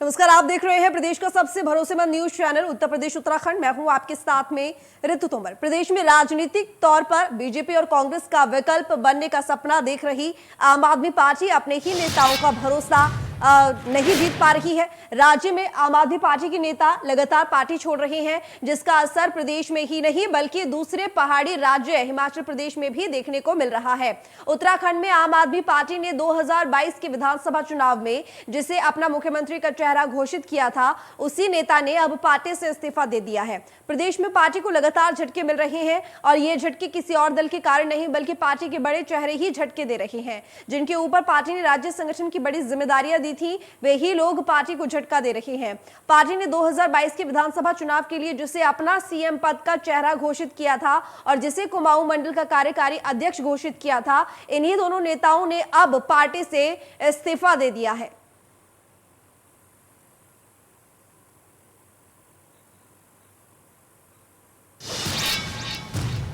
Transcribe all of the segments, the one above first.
नमस्कार, आप देख रहे हैं प्रदेश का सबसे भरोसेमंद न्यूज चैनल उत्तर प्रदेश उत्तराखंड। मैं हूं आपके साथ में ऋतु तोमर। प्रदेश में राजनीतिक तौर पर बीजेपी और कांग्रेस का विकल्प बनने का सपना देख रही आम आदमी पार्टी अपने ही नेताओं का भरोसा नहीं जीत पा रही है। राज्य में आम आदमी पार्टी के नेता लगातार पार्टी छोड़ रहे हैं, जिसका असर प्रदेश में ही नहीं बल्कि दूसरे पहाड़ी राज्य हिमाचल प्रदेश में भी देखने को मिल रहा है। उत्तराखंड में आम आदमी पार्टी ने 2022 के विधानसभा चुनाव में जिसे अपना मुख्यमंत्री का चेहरा घोषित किया था, उसी नेता ने अब पार्टी से इस्तीफा दे दिया है। प्रदेश में पार्टी को लगातार झटके मिल रहे हैं और ये झटके किसी और दल के कारण नहीं बल्कि पार्टी के बड़े चेहरे ही झटके दे रहे हैं। जिनके ऊपर पार्टी ने राज्य संगठन की बड़ी जिम्मेदारियां दी थी, वे ही लोग पार्टी को झटका दे रहे हैं। पार्टी ने 2022 के विधानसभा चुनाव के लिए जिसे अपना सीएम पद का चेहरा घोषित किया था और जिसे कुमाऊं मंडल का कार्यकारी अध्यक्ष घोषित किया था, इन्हीं दोनों नेताओं ने अब पार्टी से इस्तीफा दे दिया है।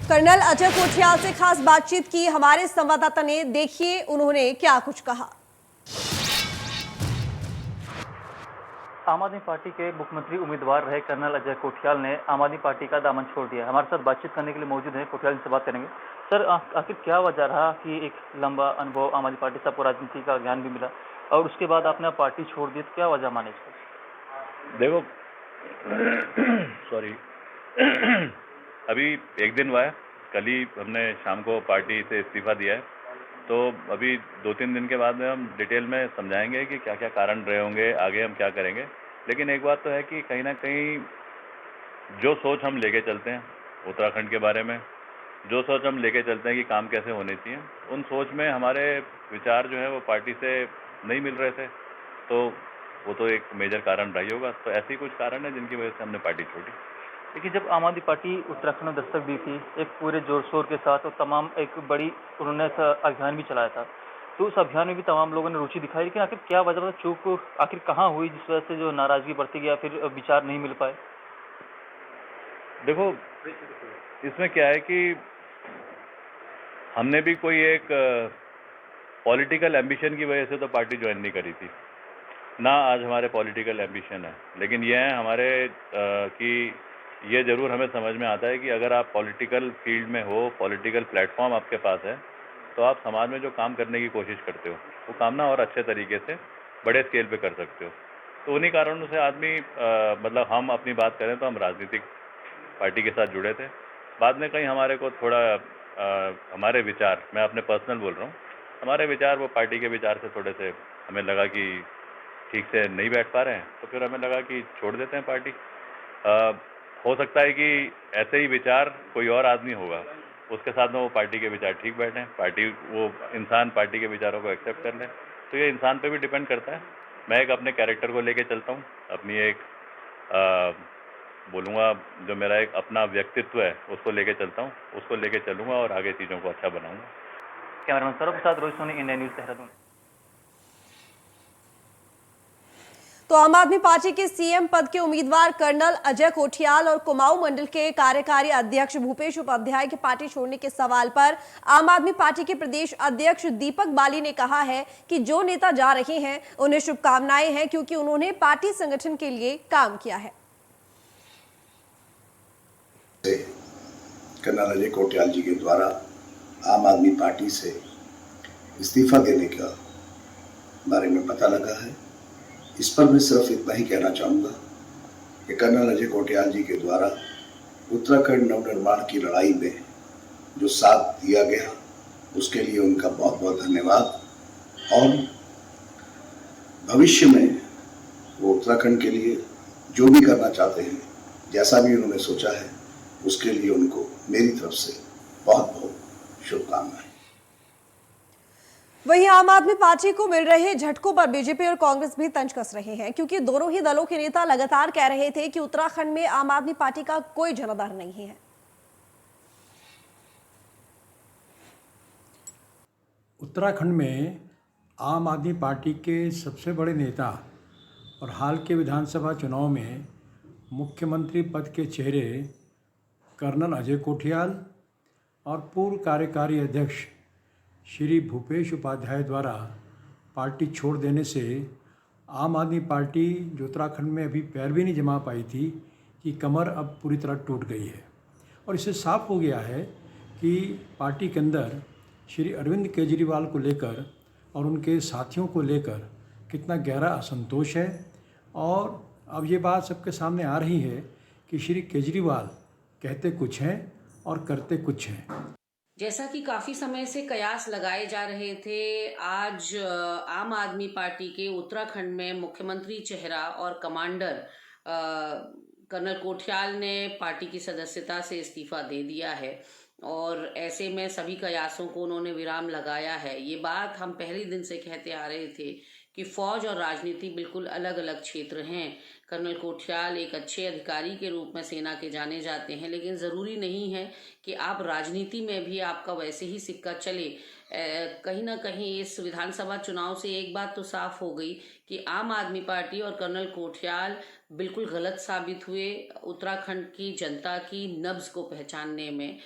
कर्नल अजय कोठियाल से खास बातचीत की हमारे संवाददाता ने, देखिए उन्होंने क्या कुछ कहा। आम आदमी पार्टी के मुख्यमंत्री उम्मीदवार रहे कर्नल अजय कोठियाल ने आम आदमी पार्टी का दामन छोड़ दिया। हमारे साथ बातचीत करने के लिए मौजूद हैं, कोठियाल जी से बात करेंगे। सर, आखिर क्या वजह रहा कि एक लंबा अनुभव आम आदमी पार्टी से आपको राजनीति का ज्ञान भी मिला और उसके बाद आपने पार्टी छोड़ दी, तो क्या वजह माने इसको? देखो सॉरी अभी एक दिन हुआ है, कल ही हमने शाम को पार्टी से इस्तीफा दिया है, तो अभी 2-3 दिन के बाद में हम डिटेल में समझाएंगे कि क्या क्या कारण रहे होंगे, आगे हम क्या करेंगे। लेकिन एक बात तो है कि कहीं ना कहीं जो सोच हम लेके चलते हैं उत्तराखंड के बारे में, जो सोच हम लेके चलते हैं कि काम कैसे होने चाहिए, उन सोच में हमारे विचार जो है वो पार्टी से नहीं मिल रहे थे, तो वो तो एक मेजर कारण रही होगा। तो ऐसे ही कुछ कारण है जिनकी वजह से हमने पार्टी छोड़ी। देखिए, जब आम आदमी पार्टी उत्तराखंड में दस्तक दी थी एक पूरे जोर शोर के साथ और तमाम एक बड़ी उन्होंने अभियान भी चलाया था, तो उस अभियान में भी तमाम लोगों ने रुचि दिखाई, लेकिन आखिर क्या वजह, चूक आखिर कहाँ हुई जिस वजह से जो नाराजगी बढ़ती गया, फिर विचार नहीं मिल पाए? देखो, इसमें क्या है कि हमने भी कोई एक पॉलिटिकल एम्बिशन की वजह से तो पार्टी ज्वाइन नहीं करी थी ना। आज हमारे पॉलिटिकल एम्बिशन है, लेकिन यह है हमारे कि ये ज़रूर हमें समझ में आता है कि अगर आप पॉलिटिकल फील्ड में हो, पॉलिटिकल प्लेटफॉर्म आपके पास है, तो आप समाज में जो काम करने की कोशिश करते हो वो काम ना और अच्छे तरीके से बड़े स्केल पे कर सकते हो। तो उन्हीं कारणों से आदमी मतलब हम अपनी बात करें तो हम राजनीतिक पार्टी के साथ जुड़े थे। बाद में कहीं हमारे को थोड़ा हमारे विचार, मैं अपने पर्सनल बोल रहा हूँ, हमारे विचार वो पार्टी के विचार से थोड़े से हमें लगा कि ठीक से नहीं बैठ पा रहे हैं, तो फिर हमें लगा कि छोड़ देते हैं पार्टी। हो सकता है कि ऐसे ही विचार कोई और आदमी होगा, उसके साथ में वो पार्टी के विचार ठीक बैठे, पार्टी वो इंसान पार्टी के विचारों को एक्सेप्ट कर ले, तो ये इंसान पे भी डिपेंड करता है। मैं एक अपने कैरेक्टर को लेके चलता हूँ, अपनी एक बोलूँगा जो मेरा एक अपना व्यक्तित्व है उसको लेके चलता हूँ, उसको लेके चलूँगा और आगे चीज़ों को अच्छा बनाऊँगा। कैमरामैन सौरभ के साथ रोहित सोनी, इंडिया न्यूज़, देहरादून। तो आम आदमी पार्टी के सीएम पद के उम्मीदवार कर्नल अजय कोठियाल और कुमाऊं मंडल के कार्यकारी अध्यक्ष भूपेश उपाध्याय के पार्टी छोड़ने के सवाल पर आम आदमी पार्टी के प्रदेश अध्यक्ष दीपक बाली ने कहा है कि जो नेता जा रहे हैं उन्हें शुभकामनाएं हैं, क्योंकि उन्होंने पार्टी संगठन के लिए काम किया है। कर्नल अजय कोठियाल जी के द्वारा आम आदमी पार्टी से इस्तीफा देने का बारे में पता लगा है। इस पर मैं सिर्फ इतना ही कहना चाहूँगा कि कर्नल अजय कोठियाल जी के द्वारा उत्तराखंड नवनिर्माण की लड़ाई में जो साथ दिया गया उसके लिए उनका बहुत बहुत धन्यवाद, और भविष्य में वो उत्तराखंड के लिए जो भी करना चाहते हैं, जैसा भी उन्होंने सोचा है, उसके लिए उनको मेरी तरफ से बहुत बहुत शुभकामनाएं। वहीं आम आदमी पार्टी को मिल रहे झटकों पर बीजेपी और कांग्रेस भी तंज कस रहे हैं, क्योंकि दोनों ही दलों के नेता लगातार कह रहे थे कि उत्तराखंड में आम आदमी पार्टी का कोई जनाधार नहीं है। उत्तराखंड में आम आदमी पार्टी के सबसे बड़े नेता और हाल के विधानसभा चुनाव में मुख्यमंत्री पद के चेहरे कर्नल अजय कोठियाल और पूर्व कार्यकारी अध्यक्ष श्री भूपेश उपाध्याय द्वारा पार्टी छोड़ देने से आम आदमी पार्टी जो उत्तराखंड में अभी पैर भी नहीं जमा पाई थी कि कमर अब पूरी तरह टूट गई है। और इससे साफ हो गया है कि पार्टी के अंदर श्री अरविंद केजरीवाल को लेकर और उनके साथियों को लेकर कितना गहरा असंतोष है। और अब ये बात सबके सामने आ रही है कि श्री केजरीवाल कहते कुछ हैं और करते कुछ हैं। जैसा कि काफी समय से कयास लगाए जा रहे थे, आज आम आदमी पार्टी के उत्तराखंड में मुख्यमंत्री चेहरा और कमांडर कर्नल कोठियाल ने पार्टी की सदस्यता से इस्तीफा दे दिया है और ऐसे में सभी कयासों को उन्होंने विराम लगाया है। ये बात हम पहले दिन से कहते आ रहे थे कि फौज और राजनीति बिल्कुल अलग अलग क्षेत्र हैं। कर्नल कोठियाल एक अच्छे अधिकारी के रूप में सेना के जाने जाते हैं, लेकिन ज़रूरी नहीं है कि आप राजनीति में भी आपका वैसे ही सिक्का चले। कहीं ना कहीं इस विधानसभा चुनाव से एक बात तो साफ हो गई कि आम आदमी पार्टी और कर्नल कोठियाल बिल्कुल गलत साबित हुए उत्तराखंड की जनता की नब्ज को पहचानने में।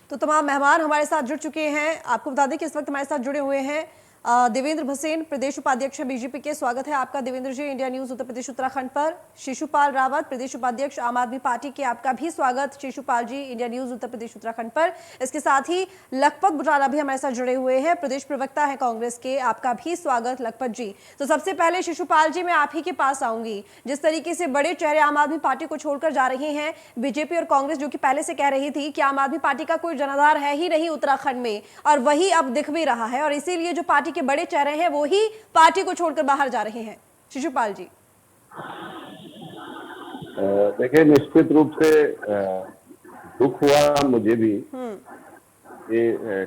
तो तमाम मेहमान हमारे साथ जुड़ चुके हैं। आपको बता दें कि इस वक्त हमारे साथ जुड़े हुए हैं देवेंद्र भसीन, प्रदेश उपाध्यक्ष बीजेपी के। स्वागत है आपका देवेंद्र जी इंडिया न्यूज उत्तर प्रदेश उत्तराखंड पर। शिशुपाल रावत, प्रदेश उपाध्यक्ष आम आदमी पार्टी के, आपका भी स्वागत शिशुपाल जी इंडिया न्यूज उत्तर प्रदेश उत्तराखंड पर। इसके साथ ही लखपत बुटाला भी हमारे साथ जुड़े हुए हैं, प्रदेश प्रवक्ता है कांग्रेस के, आपका भी स्वागत लखपत जी। तो सबसे पहले शिशुपाल जी मैं आप ही के पास आऊंगी। जिस तरीके से बड़े चेहरे आम आदमी पार्टी को छोड़कर जा रहे हैं, बीजेपी और कांग्रेस जो कि पहले से कह रही थी कि आम आदमी पार्टी का कोई जनाधार है ही नहीं उत्तराखंड में, और वही अब दिख भी रहा है, और इसीलिए जो पार्टी के बड़े चेहरे हैं वो ही पार्टी को छोड़कर बाहर जा रहे हैं। शिशुपाल जी देखिए, निश्चित रूप से दुख हुआ मुझे भी कि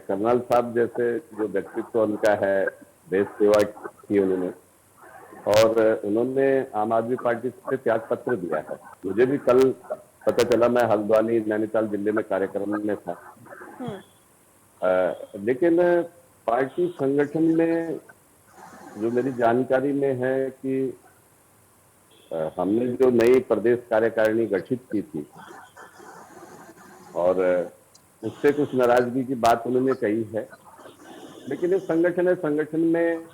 कर्नल साहब जैसे जो व्यक्तित्व उनका है, देश सेवा की उन्होंने, और उन्होंने आम आदमी पार्टी से त्याग पत्र दिया है। मुझे भी कल पता चला, मैं हल्द्वानी नैनीताल जिले में कार्यक्रम में था। लेकिन पार्टी संगठन में जो मेरी जानकारी में है कि हमने जो नई प्रदेश कार्यकारिणी गठित की थी और उससे कुछ नाराजगी की बात उन्होंने कही है। लेकिन इस संगठन है, संगठन में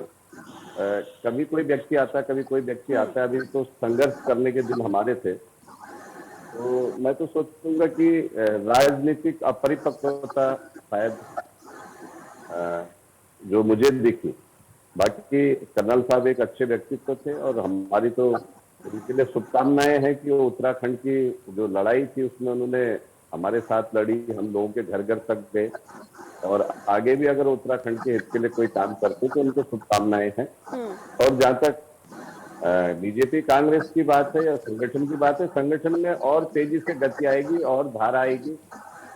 कभी कोई व्यक्ति आता, कभी कोई व्यक्ति आता है। अभी तो संघर्ष करने के दिन हमारे थे, तो मैं तो सोचूंगा कि राजनीतिक अपरिपक्वता शायद जो मुझे दिखी। बाकी कर्नल साहब एक अच्छे व्यक्तित्व थे और हमारी तो उनके लिए शुभकामनाएं हैं कि वो उत्तराखंड की जो लड़ाई थी उसमें उन्होंने हमारे साथ लड़ी, हम लोगों के घर घर तक गए, और आगे भी अगर उत्तराखंड के हित के लिए कोई काम करते तो उनको शुभकामनाएं हैं। और जहाँ तक बीजेपी कांग्रेस की बात है या संगठन की बात है, संगठन में और तेजी से गति आएगी और धार आएगी।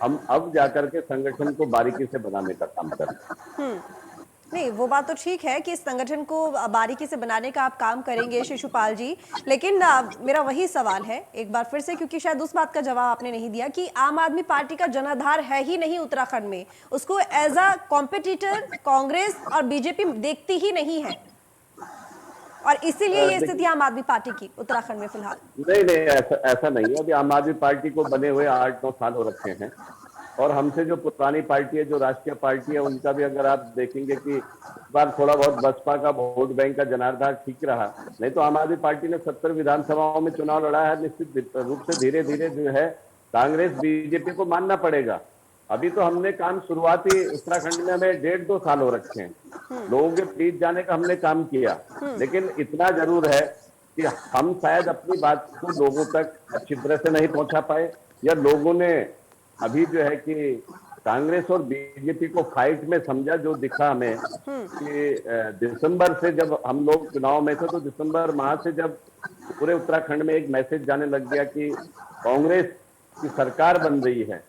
हम अब जाकर के संगठन को बारीकी से बनाने का काम कर रहे हैं। नहीं, वो बात तो ठीक है कि इस संगठन को बारीकी से बनाने का आप काम करेंगे शिशुपाल जी, लेकिन मेरा वही सवाल है एक बार फिर से, क्योंकि शायद उस बात का जवाब आपने नहीं दिया कि आम आदमी पार्टी का जनाधार है ही नहीं उत्तराखंड में, उसको एज अ कॉम्पिटिटर कांग्रेस और बीजेपी देखती ही नहीं है, और इसीलिए ये स्थिति आम आदमी पार्टी की उत्तराखंड में फिलहाल। नहीं, ऐसा नहीं है। अभी आम आदमी पार्टी को बने हुए 8-9 साल हो रखे हैं, और हमसे जो पुरानी पार्टी है, जो राष्ट्रीय पार्टी है, उनका भी अगर आप देखेंगे कि इस बार थोड़ा बहुत बसपा का वोट बैंक का जनाधार ठीक रहा। नहीं तो आम आदमी पार्टी ने 70 विधानसभाओं में चुनाव लड़ा है। निश्चित रूप से धीरे धीरे जो है कांग्रेस बीजेपी को मानना पड़ेगा। अभी तो हमने काम शुरुआती उत्तराखंड में हमें 1.5-2 साल हो रखे हैं, लोगों के बीच जाने का हमने काम किया। लेकिन इतना जरूर है कि हम शायद अपनी बात को लोगों तक अच्छी तरह से नहीं पहुंचा पाए, या लोगों ने अभी जो है कि कांग्रेस और बीजेपी को फाइट में समझा। जो दिखा हमें कि दिसंबर से जब हम लोग चुनाव में थे, तो दिसंबर माह से जब पूरे उत्तराखंड में एक मैसेज जाने लग गया कि कांग्रेस की सरकार बन रही है,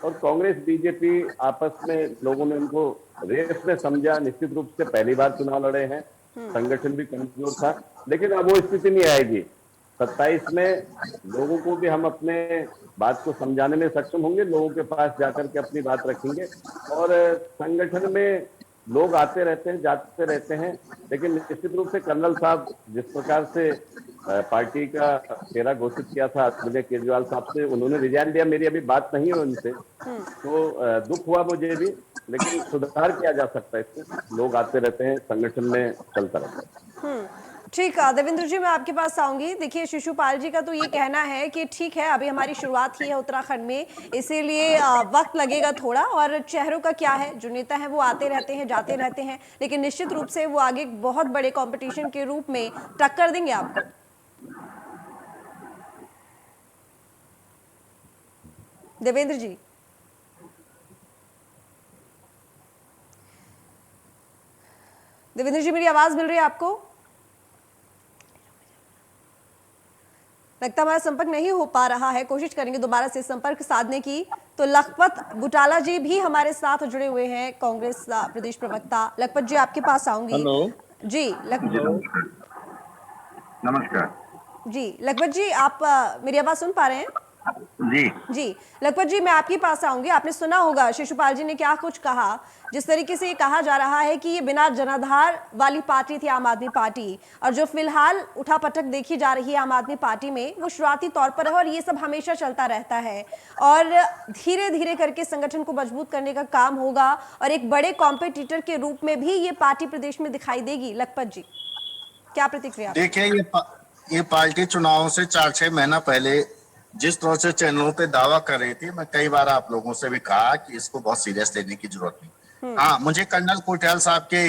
और कांग्रेस बीजेपी आपस में लोगों ने उनको रेस में समझा। निश्चित रूप से पहली बार चुनाव लड़े हैं, संगठन भी कमजोर था, लेकिन अब वो स्थिति नहीं आएगी। 27 में लोगों को भी हम अपने बात को समझाने में सक्षम होंगे, लोगों के पास जाकर के अपनी बात रखेंगे। और संगठन में लोग आते रहते हैं, जाते रहते हैं, लेकिन निश्चित रूप से कर्नल साहब जिस प्रकार से पार्टी का चेहरा घोषित किया था अरविंद केजरीवाल साहब से, उन्होंने रिजाइन दिया, मेरी अभी बात नहीं हुई उनसे, तो दुख हुआ मुझे भी, लेकिन सुधार किया जा सकता है इसको। लोग आते रहते हैं, संगठन में चलता रहता है। ठीक, देवेंद्र जी मैं आपके पास आऊंगी। देखिए शिशुपाल जी का तो ये कहना है कि ठीक है अभी हमारी शुरुआत ही है उत्तराखंड में, इसीलिए वक्त लगेगा थोड़ा, और चेहरों का क्या है, जो नेता हैं वो आते रहते हैं जाते रहते हैं, लेकिन निश्चित रूप से वो आगे बहुत बड़े कंपटीशन के रूप में टक्कर देंगे आपको। देवेंद्र जी, देवेंद्र जी मेरी आवाज मिल रही है आपको? लगता हमारा संपर्क नहीं हो पा रहा है, कोशिश करेंगे दोबारा से संपर्क साधने की। तो लखपत बुटाला जी भी हमारे साथ जुड़े हुए हैं, कांग्रेस प्रदेश प्रवक्ता। लखपत जी आपके पास आऊंगी। हेलो जी नमस्कार जी लखपत जी, आप मेरी आवाज सुन पा रहे हैं? जी। लखपत जी मैं आपके पास आऊंगी। आपने सुना होगा शिशुपाल जी ने क्या कुछ कहा, जिस तरीके से ये कहा जा रहा है कि ये बिना जनाधार वाली पार्टी थी आम आदमी पार्टी, और जो फिलहाल उठापटक देखी जा रही है आम आदमी पार्टी में वो शुरुआती तौर पर है, और ये सब हमेशा चलता रहता है, और धीरे धीरे करके संगठन को मजबूत करने का काम होगा, और एक बड़े कॉम्पिटिटर के रूप में भी ये पार्टी प्रदेश में दिखाई देगी। लखपत जी क्या प्रतिक्रिया? देखिए ये पार्टी चुनाव से 4-6 महीना पहले जिस तरह से चैनलों पे दावा कर रही थी, मैं कई बार आप लोगों से भी कहा कि इसको बहुत सीरियस लेने की जरूरत नहीं। हाँ, मुझे कर्नल कोठियाल साहब के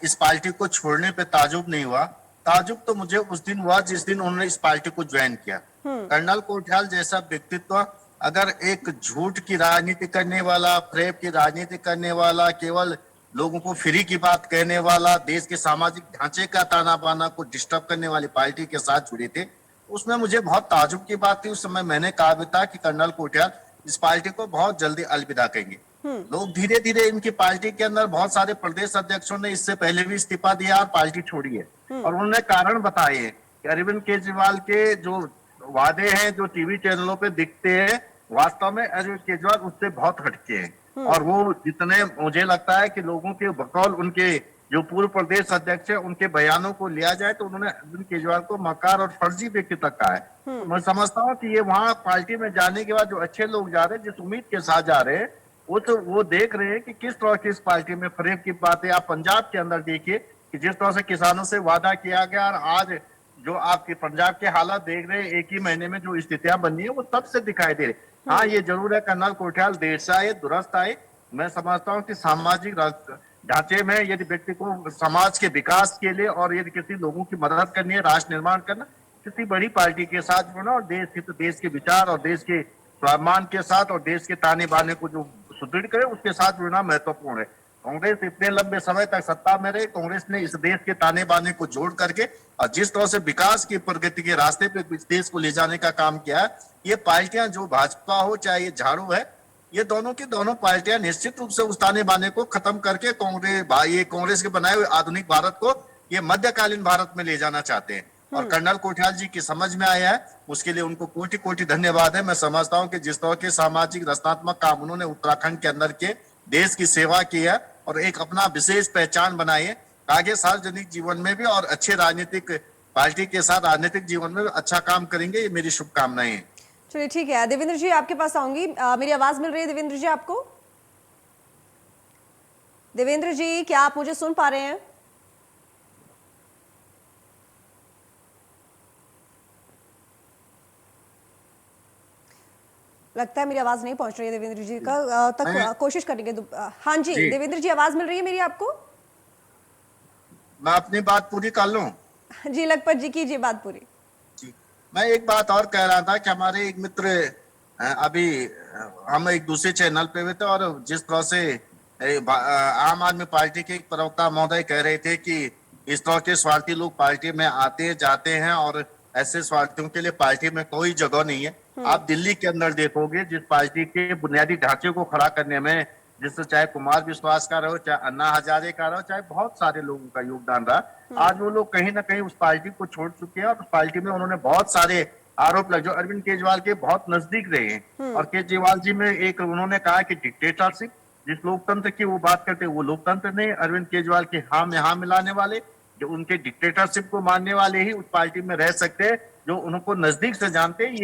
इस पार्टी को छोड़ने पे ताजुब नहीं हुआ। ताजुब तो मुझे उस दिन हुआ जिस दिन उन्होंने इस पार्टी को ज्वाइन किया। कर्नल कोठियाल जैसा व्यक्तित्व अगर एक झूठ की राजनीति करने वाला, फ्रेब की राजनीति करने वाला, केवल लोगों को फ्री की बात कहने वाला, देश के सामाजिक ढांचे का ताना बाना को डिस्टर्ब करने वाली पार्टी के साथ जुड़े थे, उसमें मुझे बहुत ताजुब की बात थी। उस समय मैंने कहा भी था कि कर्नल कोठियाल इस पार्टी को बहुत जल्दी अलविदा कहेंगे। लोग धीरे धीरे इनकी पार्टी के अंदर बहुत सारे प्रदेश अध्यक्षों ने इससे पहले भी इस्तीफा दिया और पार्टी छोड़ी है, और उन्होंने कारण बताए हैं कि अरविंद केजरीवाल के जो वादे हैं जो टीवी चैनलों पे दिखते हैं, वास्तव में अरविंद केजरीवाल उससे बहुत हटके हैं। और वो जितने मुझे लगता है कि लोगों के बकौल उनके जो पूर्व प्रदेश अध्यक्ष है उनके बयानों को लिया जाए तो उन्होंने अरविंद केजरीवाल को मकार और फर्जी व्यक्ति तक कहा है। तो मैं समझता हूँ कि ये वहाँ पार्टी में जाने के बाद जो अच्छे लोग जा रहे हैं, जिस उम्मीद के साथ जा रहे हैं, वो देख रहे हैं कि किस तरह की इस पार्टी में फरेब की बातें। आप पंजाब के अंदर देखिए कि जिस तरह से किसानों से वादा किया गया, और आज जो आपके पंजाब के हालात देख रहे हैं, एक ही महीने में जो स्थितियां बनी है वो तब से दिखाई दे रही। हाँ, ये जरूर है कर्नल कोठियाल देर से आए, दुरुस्त आए। मैं समझता हूँ कि सामाजिक ढांचे में यदि व्यक्ति को समाज के विकास के लिए और यदि किसी लोगों की मदद करनी है, राष्ट्र निर्माण करना, किसी बड़ी पार्टी के साथ जुड़ना और देश हित, देश के विचार और देश के स्वाभिमान के साथ और देश के ताने बाने को जो सुदृढ़ करे उसके साथ जुड़ना महत्वपूर्ण है। कांग्रेस इतने लंबे समय तक सत्ता में रही, कांग्रेस ने इस देश के ताने बाने को जोड़ करके और जिस तरह से विकास की प्रगति के रास्ते पे इस देश को ले जाने का काम किया है, ये पार्टियां जो भाजपा हो चाहे ये झाड़ू है, ये दोनों की दोनों पार्टियां निश्चित रूप से उस ताने बाने को खत्म करके कांग्रेस के बनाए हुए आधुनिक भारत को ये मध्यकालीन भारत में ले जाना चाहते हैं। और कर्नल कोठियाल जी की समझ में आया है, उसके लिए उनको कोटि कोटि धन्यवाद है। मैं समझता हूं कि जिस तरह के सामाजिक रचनात्मक काम उन्होंने उत्तराखंड के अंदर के देश की सेवा की है और एक अपना विशेष पहचान बनाई है, आगे सार्वजनिक जीवन में भी और अच्छे राजनीतिक पार्टी के साथ राजनीतिक जीवन में अच्छा काम करेंगे, ये मेरी शुभकामनाएं हैं। चलिए ठीक है, देवेंद्र जी आपके पास आऊंगी। मेरी आवाज मिल रही है देवेंद्र जी आपको? देवेंद्र जी क्या आप मुझे सुन पा रहे हैं? लगता है मेरी आवाज नहीं पहुंच रही है देवेंद्र जी का तक, कोशिश करेंगे। हाँ जी देवेंद्र जी आवाज मिल रही है मेरी आपको? मैं अपनी बात पूरी कर लूं? जी लखपत जी कीजिए बात पूरी। मैं एक बात और कह रहा था कि हमारे एक मित्र अभी हम एक दूसरे चैनल पे हुए थे और जिस तरह से आम आदमी पार्टी के एक प्रवक्ता महोदय कह रहे थे कि इस तरह के स्वार्थी लोग पार्टी में आते जाते हैं और ऐसे स्वार्थियों के लिए पार्टी में कोई जगह नहीं है। आप दिल्ली के अंदर देखोगे जिस पार्टी के बुनियादी ढांचे को खड़ा करने में जिससे चाहे कुमार विश्वास का रहो, चाहे अन्ना हजारे का रहो, चाहे बहुत सारे लोगों का योगदान रहा, आज वो लोग कहीं ना कहीं उस पार्टी को छोड़ चुके हैं और उस पार्टी में उन्होंने बहुत सारे आरोप लगे जो अरविंद केजरीवाल के बहुत नजदीक रहे हैं। और केजरीवाल जी में एक उन्होंने कहा कि डिक्टेटरशिप, जिस लोकतंत्र की वो बात करते हैं वो लोकतंत्र नहीं। अरविंद केजरीवाल के हाँ में हाँ मिलाने वाले, जो उनके डिक्टेटरशिप को मानने वाले ही उस पार्टी में रह सकते हैं, जो उनको नजदीक से जानते हैं।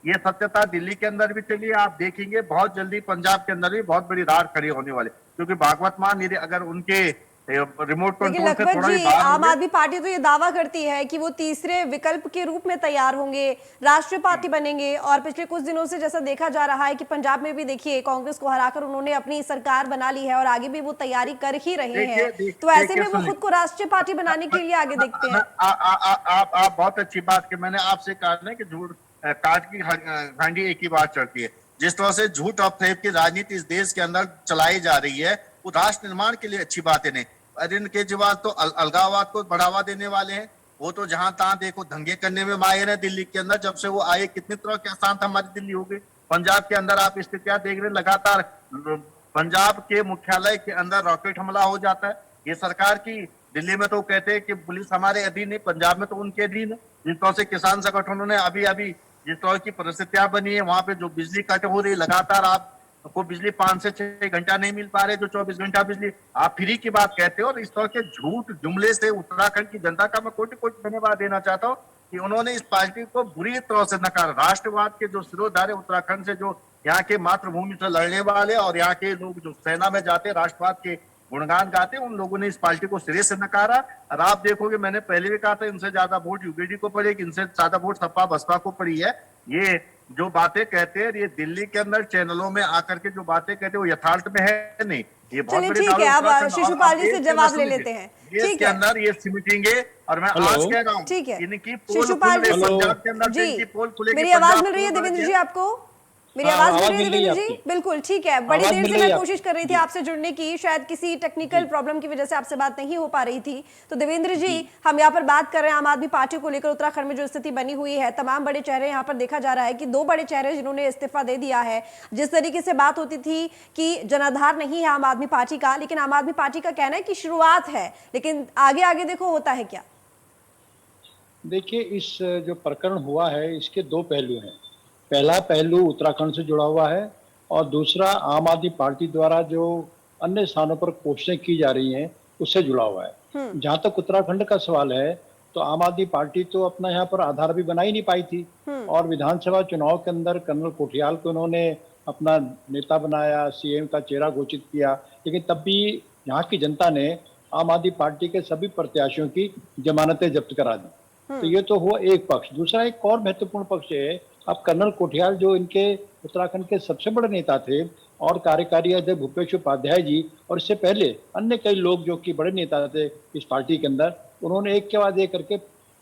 ये सत्यता दिल्ली के अंदर भी चलिए, आप देखेंगे बहुत जल्दी पंजाब के अंदर भी बहुत बड़ी रार खड़ी होने वाले, क्योंकि भागवत मान यदि अगर उनके रिमोट लेकिन कंट्रोल से लखपत थोड़ा जी, भी बाहर आम होंगे, आदमी पार्टी तो ये दावा करती है कि वो तीसरे विकल्प के रूप में तैयार होंगे, राष्ट्रीय पार्टी बनेंगे। और पिछले कुछ दिनों से जैसा देखा जा रहा है कि पंजाब में भी देखिए कांग्रेस को हराकर उन्होंने अपनी सरकार बना ली है और आगे भी वो तैयारी कर ही रहे हैं। तो ऐसे में वो खुद को राष्ट्रीय पार्टी बनाने के लिए आगे देखते हैं। आप बहुत अच्छी बात की। मैंने आपसे कहा ना कि झूठ काट की हांडी एक ही बार चढ़ती है। जिस तरह से झूठ और फेक की राजनीति इस देश के अंदर चलाई जा रही है, वो राष्ट्र निर्माण के लिए अच्छी बातें नहीं। अरविंद केजरीवाल तो अलगाववाद को बढ़ावा देने वाले हैं। वो तो जहां तहां देखो दंगे करने में माहिर है दिल्ली के अंदर। जब से वो आए कितनी तरह के अशांत हमारी दिल्ली हो गई। पंजाब के अंदर आप स्थितियां देख रहे हैं, लगातार पंजाब के मुख्यालय के अंदर रॉकेट हमला हो जाता है। ये सरकार की, दिल्ली में तो कहते हैं कि पुलिस हमारे अधीन है, पंजाब में तो उनके अधीन है। जिस तरह से किसान संगठनों ने अभी जिस तरह की परिस्थितियां बनी है, वहां पे जो बिजली कट हो रही लगातार, आपको बिजली 5 से 6 घंटा नहीं मिल पा रहे, जो 24 घंटा बिजली आप फ्री की बात कहते हो। और इस तरह के झूठ जुमले से उत्तराखंड की जनता का मैं कोटि कोटि धन्यवाद देना चाहता हूँ कि उन्होंने इस पार्टी को बुरी तरह से नकारा। राष्ट्रवाद के जो सिरोधार्य उत्तराखंड से, जो यहाँ के मातृभूमि से लड़ने वाले और यहाँ के लोग जो सेना में जाते राष्ट्रवाद के गुणगान गाते, उन लोगों ने इस पार्टी को सिरे से नकारा। और आप देखोगे, मैंने पहले भी कहा था, इनसे ज्यादा वोट यूपीडी को पड़ी, इनसे ज्यादा वोट सपा बसपा को पड़ी है। ये जो बातें कहते हैं, ये दिल्ली के अंदर चैनलों में आकर के जो बातें कहते हैं वो यथार्थ में है नहीं। ये बहुत चलिए बड़ी ठीक है, अब उत्तराखंड शिशुपाल और जी से देश जवाब के ले अंदर लेते हैं। देश ठीक के है, अंदर ये सिमटेंगे। और मैं आज कह रहा हूँ, ठीक है। इनकी पोल शिशुपाल खुल जी, रही, पंजाब के अंदर से जी इनकी पोल खुलेगी। मेरी आवाज पंजाब मिल रही है को देवेंद्र जी आपको? मेरी हाँ, आवाज आवाज मिल रही है मिल रही है देवेंद्र जी? आपकी। बिल्कुल ठीक है। बड़ी आवाज देर मिल से रही मैं है कोशिश कर रही थी आपसे जुड़ने की, शायद किसी टेक्निकल प्रॉब्लम की वजह से आपसे बात नहीं हो पा रही थी। तो देवेंद्र जी, हम यहाँ पर बात कर रहे हैं आम आदमी पार्टी को लेकर उत्तराखंड में जो स्थिति बनी हुई है। तमाम बड़े चेहरे यहाँ पर देखा जा रहा है कि 2 बड़े चेहरे जिन्होंने इस्तीफा दे दिया है। जिस तरीके से बात होती थी कि जनाधार नहीं है आम आदमी पार्टी का, लेकिन आम आदमी पार्टी का कहना है कि शुरुआत है, लेकिन आगे आगे देखो होता है क्या। देखिए, इस जो प्रकरण हुआ है इसके 2 पहलू हैं। पहला पहलू उत्तराखंड से जुड़ा हुआ है और दूसरा आम आदमी पार्टी द्वारा जो अन्य स्थानों पर कोशिशें की जा रही हैं उससे जुड़ा हुआ है। जहां तक उत्तराखंड का सवाल है, तो आम आदमी पार्टी तो अपना यहाँ पर आधार भी बना ही नहीं पाई थी और विधानसभा चुनाव के अंदर कर्नल कोठियाल को उन्होंने अपना नेता बनाया, सीएम का चेहरा घोषित किया, लेकिन तब भी यहाँ की जनता ने आम आदमी पार्टी के सभी प्रत्याशियों की जमानतें जब्त करा दी। तो ये तो हुआ एक पक्ष। दूसरा एक और महत्वपूर्ण पक्ष है, अब कर्नल कोठियाल जो इनके उत्तराखंड के सबसे बड़े नेता थे और कार्यकारी अध्यक्ष भूपेश उपाध्याय जी और इससे पहले अन्य कई लोग जो कि बड़े नेता थे इस पार्टी के अंदर, उन्होंने एक के बाद एक करके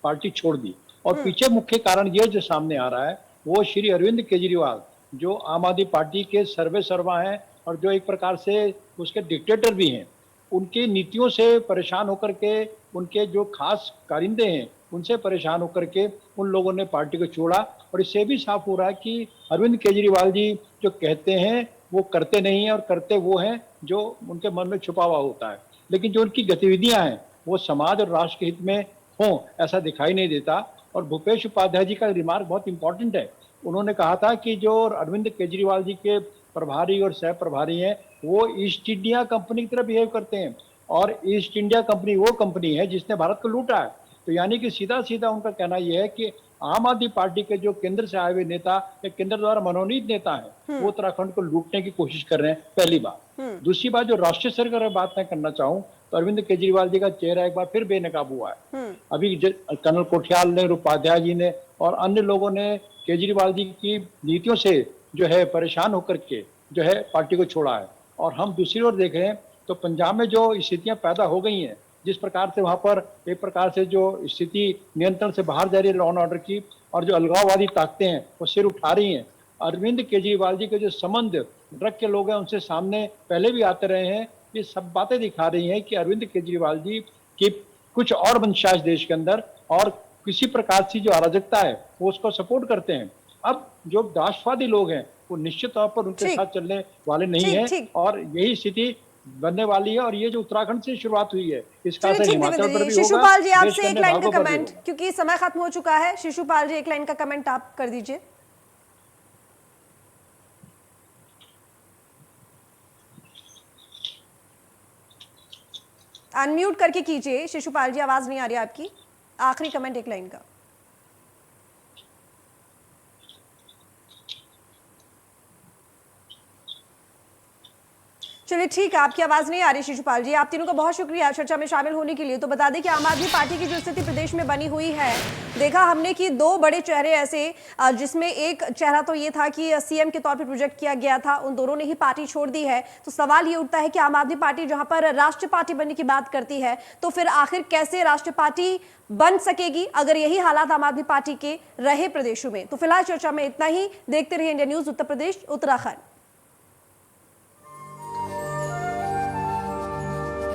पार्टी छोड़ दी। और पीछे मुख्य कारण ये जो सामने आ रहा है वो श्री अरविंद केजरीवाल, जो आम आदमी पार्टी के सर्वे सर्वा हैं और जो एक प्रकार से उसके डिक्टेटर भी हैं, उनकी नीतियों से परेशान होकर के, उनके जो खास कारिंदे हैं उनसे परेशान होकर के उन लोगों ने पार्टी को छोड़ा। और इससे भी साफ हो रहा है कि अरविंद केजरीवाल जी जो कहते हैं वो करते नहीं हैं और करते वो हैं जो उनके मन में छुपा हुआ होता है। लेकिन जो उनकी गतिविधियां हैं वो समाज और राष्ट्र के हित में हों ऐसा दिखाई नहीं देता। और भूपेश उपाध्याय जी का रिमार्क बहुत इंपॉर्टेंट है। उन्होंने कहा था कि जो अरविंद केजरीवाल जी के प्रभारी और सह प्रभारी हैं वो ईस्ट इंडिया कंपनी की तरह बिहेव करते हैं और ईस्ट इंडिया कंपनी वो कंपनी है जिसने भारत को लूटा है। तो यानी कि सीधा सीधा उनका कहना यह है कि आम आदमी पार्टी के जो केंद्र से आए हुए नेता या केंद्र द्वारा मनोनीत नेता हैं वो उत्तराखंड को लूटने की कोशिश कर रहे हैं, पहली बात। दूसरी बात, जो राष्ट्रीय स्तर पर बात मैं करना चाहूँ तो अरविंद केजरीवाल जी का चेहरा एक बार फिर बेनकाब हुआ है। अभी कर्नल कोठियाल ने, उपाध्याय जी ने और अन्य लोगों ने केजरीवाल जी की नीतियों से जो है परेशान होकर के जो है पार्टी को छोड़ा है। और हम दूसरी ओर देख रहे हैं तो पंजाब में जो स्थितियां पैदा हो गई हैं, जिस प्रकार से वहां पर एक प्रकार से जो स्थिति नियंत्रण से बाहर जा रही है लॉ एंड ऑर्डर की, और जो अलगाववादी ताकतें हैं वो सिर उठा रही हैं। अरविंद केजरीवाल जी के जो संबंध ड्रग के लोग हैं उनसे सामने पहले भी आते रहे हैं। ये सब बातें दिखा रही हैं कि अरविंद केजरीवाल जी की कुछ और वंशाज देश के अंदर और किसी प्रकार की जो अराजकता है वो उसको सपोर्ट करते हैं। अब जो राष्ट्रवादी लोग हैं वो निश्चित तौर पर उनके ठीक। साथ चलने वाले नहीं ठीक, हैं ठीक। और यही स्थिति बनने वाली है। और ये जो उत्तराखंड से शुरुआत हुई है इसका चलिए असर ठीक हिमाचल देवेंद्र पर जी, भी होगा, शिशुपाल जी देश आपसे के एक अन्य लाइन का भागों पर भी कमेंट, होगा। क्योंकि समय खत्म हो चुका है। शिशुपाल जी एक लाइन का कमेंट आप कर दीजिए। अनम्यूट करके कीजिए शिशुपाल जी, आवाज नहीं आ रही आपकी। आखिरी कमेंट एक लाइन का। चलिए ठीक है, आपकी आवाज नहीं आ रही शिशुपाल जी। आप तीनों का बहुत शुक्रिया चर्चा में शामिल होने के लिए। तो बता दें कि आम आदमी पार्टी की जो स्थिति प्रदेश में बनी हुई है, देखा हमने कि दो बड़े चेहरे ऐसे, जिसमें एक चेहरा तो ये था कि सीएम के तौर पर प्रोजेक्ट किया गया था, उन दोनों ने ही पार्टी छोड़ दी है। तो सवाल ये उठता है कि आम आदमी पार्टी जहां पर राष्ट्रीय पार्टी बनने की बात करती है, तो फिर आखिर कैसे राष्ट्रीय पार्टी बन सकेगी अगर यही हालात आम आदमी पार्टी के रहे प्रदेशों में। तो फिलहाल चर्चा में इतना ही। देखते रहिए इंडिया न्यूज उत्तर प्रदेश उत्तराखंड।